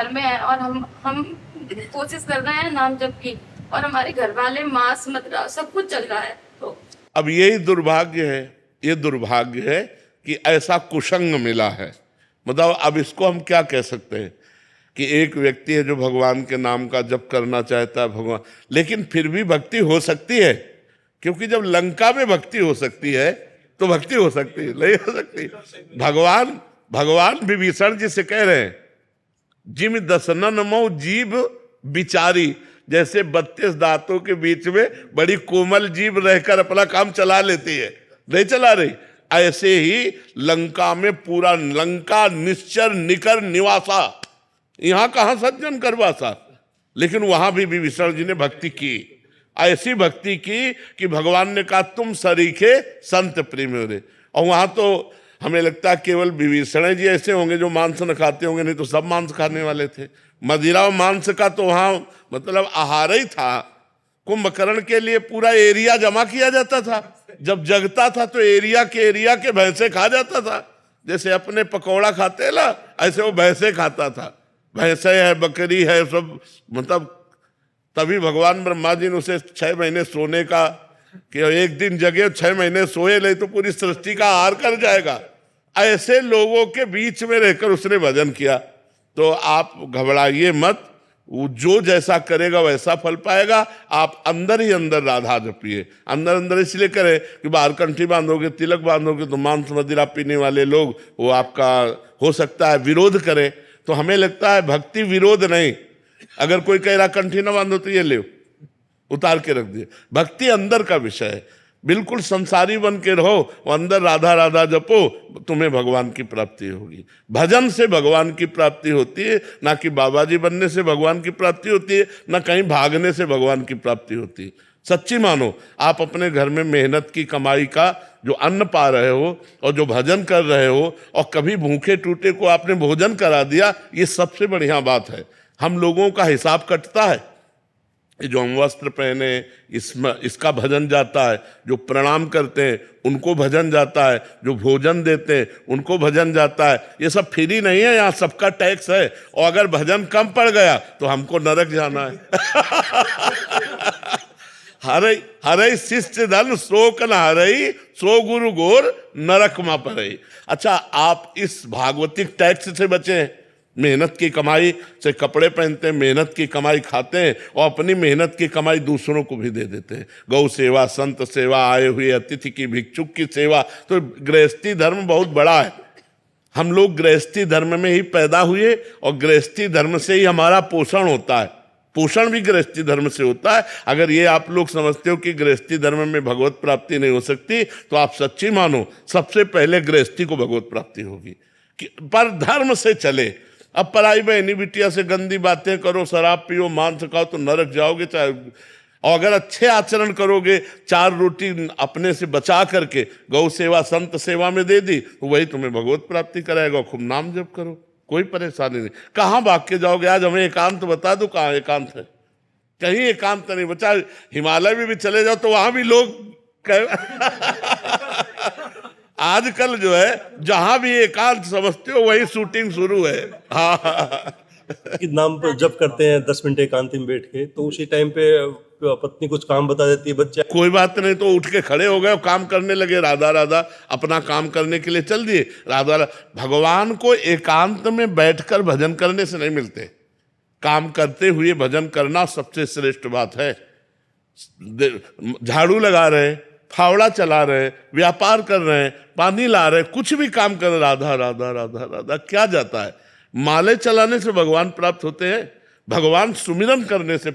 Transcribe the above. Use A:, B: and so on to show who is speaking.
A: घर में है और हम कोशिश कर रहे हैं नाम जप की, और हमारे घर वाले मांस मदिरा सब कुछ चल रहा है। तो
B: अब यही दुर्भाग्य है, ये दुर्भाग्य है कि ऐसा कुसंग मिला है। मतलब अब इसको हम क्या कह सकते हैं कि एक व्यक्ति है जो भगवान के नाम का जप करना चाहता है भगवान, लेकिन फिर भी भक्ति हो सकती है, क्योंकि जब लंका में भक्ति हो सकती है तो भक्ति हो सकती है, नहीं हो सकती। भगवान विभीषण जी से कह रहे हैं, जिम दसनन मो जीभ बिचारी, जैसे 32 दांतों के बीच में बड़ी कोमल जीभ रहकर अपना काम चला लेती है, नहीं चला रही, ऐसे ही लंका में पूरा लंका निश्चर निकर निवासा, यहां कहां सज्जन करवासा, लेकिन वहां भी विभीषण जी ने भक्ति की, ऐसी भक्ति की कि भगवान ने कहा तुम सरीखे संत प्रेम रे। और वहां तो हमें लगता है केवल विभीषण जी ऐसे होंगे जो मांस न खाते होंगे, नहीं तो सब मांस खाने वाले थे। मदिरा और मांस का तो वहां मतलब आहार ही था। कुंभकर्ण के लिए पूरा एरिया जमा किया जाता था, जब जगता था तो एरिया के भैंसे खा जाता था, जैसे अपने पकौड़ा खाते हैं ना, ऐसे वो भैंसे खाता था। भैंसे है, बकरी है, सब मतलब। तभी भगवान ब्रह्मा जी ने उसे 6 महीने सोने का, कि एक दिन जगे 6 महीने सोए, नहीं तो पूरी सृष्टि का आहार कर जाएगा। ऐसे लोगों के बीच में रहकर उसने भजन किया। तो आप घबराइए मत, वो जो जैसा करेगा वैसा फल पाएगा। आप अंदर ही अंदर राधा जपिए, अंदर अंदर इसलिए करें कि बाहर कंठी बांधोगे, तिलक बांधोगे तो मांस मदिरा पीने वाले लोग वो आपका हो सकता है विरोध करें। तो हमें लगता है भक्ति विरोध नहीं। अगर कोई कह रहा कंठी ना बांधो तो ये ले उतार के रख दिए। भक्ति अंदर का विषय है, बिल्कुल संसारी बन के रहो और अंदर राधा राधा जपो, तुम्हें भगवान की प्राप्ति होगी। भजन से भगवान की प्राप्ति होती है, ना कि बाबा जी बनने से भगवान की प्राप्ति होती है, ना कहीं भागने से भगवान की प्राप्ति होती है। सच्ची मानो, आप अपने घर में मेहनत की कमाई का जो अन्न पा रहे हो और जो भजन कर रहे हो, और कभी भूखे टूटे को आपने भोजन करा दिया, ये सबसे बढ़िया बात है। हम लोगों का हिसाब कटता है, जो हम वस्त्र पहने इसमें इसका भजन जाता है, जो प्रणाम करते हैं उनको भजन जाता है, जो भोजन देते हैं उनको भजन जाता है। ये सब फ्री नहीं है, यहाँ सबका टैक्स है। और अगर भजन कम पड़ गया तो हमको नरक जाना है। हरई शिष्य धन शोक न हरई, सो गुरु गोर नरक मा परई। अच्छा, आप इस भागवतिक टैक्स से बचे। मेहनत की कमाई से कपड़े पहनते हैं, मेहनत की कमाई खाते हैं, और अपनी मेहनत की कमाई दूसरों को भी दे देते हैं। गौ सेवा, संत सेवा, आए हुए अतिथि की, भिक्षुक की सेवा। तो गृहस्थी धर्म बहुत बड़ा है। हम लोग गृहस्थी धर्म में ही पैदा हुए और गृहस्थी धर्म से ही हमारा पोषण होता है। पोषण भी गृहस्थी धर्म से होता है। अगर ये आप लोग समझते हो कि गृहस्थी धर्म में भगवत प्राप्ति नहीं हो सकती, तो आप सच्ची मानो, सबसे पहले गृहस्थी को भगवत प्राप्ति होगी। पर धर्म से चले। अब पराई बहनी बिटिया से गंदी बातें करो, शराब पियो, मांस खाओ तो नरक जाओगे। चाहे और अगर अच्छे आचरण करोगे, 4 रोटी अपने से बचा करके गौ सेवा, संत सेवा में दे दी, तो वही तुम्हें भगवत प्राप्ति कराएगा। खूब नाम जप करो, कोई परेशानी नहीं। कहाँ भाग के जाओगे? आज हमें एकांत बता दो, कहाँ एकांत है? कहीं एकांत नहीं बचा। हिमालय में भी चले जाओ तो वहां भी लोग आजकल जो है जहां भी एकांत समझते हो वही शूटिंग शुरू है। हाँ,
C: कि नाम पर जब करते हैं 10 मिनट एकांत में बैठ के, तो उसी टाइम पे पत्नी कुछ काम बता देती है, बच्चा
B: कोई बात नहीं, तो उठ के खड़े हो गए और काम करने लगे। राधा राधा अपना काम करने के लिए चल दिए। राधा भगवान को एकांत में बैठकर भजन करने से नहीं मिलते। काम करते हुए भजन करना सबसे श्रेष्ठ बात है। झाड़ू लगा रहे, फावड़ा चला रहे, व्यापार कर रहे हैं, पानी ला रहे, कुछ भी काम कर रहे, राधा राधा राधा राधा, क्या जाता है? माले चलाने से भगवान प्राप्त होते हैं? भगवान सुमिरन करने से